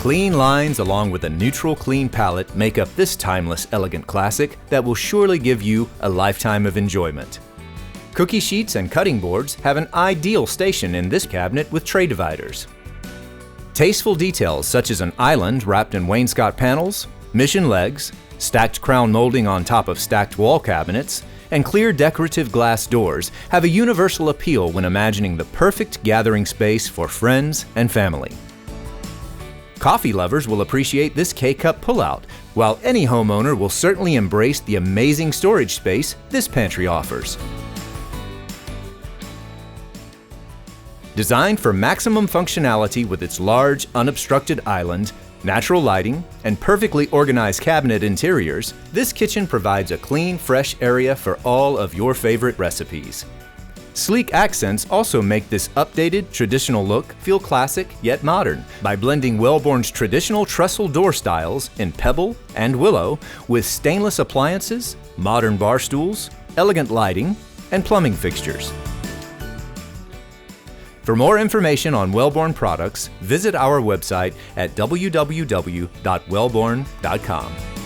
Clean lines along with a neutral clean palette make up this timeless, elegant classic that will surely give you a lifetime of enjoyment. Cookie sheets and cutting boards have an ideal station in this cabinet with tray dividers. Tasteful details such as an island wrapped in wainscot panels, mission legs, stacked crown molding on top of stacked wall cabinets, and clear decorative glass doors have a universal appeal when imagining the perfect gathering space for friends and family. Coffee lovers will appreciate this K-Cup pullout, while any homeowner will certainly embrace the amazing storage space this pantry offers. Designed for maximum functionality with its large, unobstructed island, natural lighting, and perfectly organized cabinet interiors, this kitchen provides a clean, fresh area for all of your favorite recipes. Sleek accents also make this updated, traditional look feel classic yet modern by blending Wellborn's traditional trestle door styles in pebble and willow with stainless appliances, modern bar stools, elegant lighting, and plumbing fixtures. For more information on Wellborn products, visit our website at www.wellborn.com.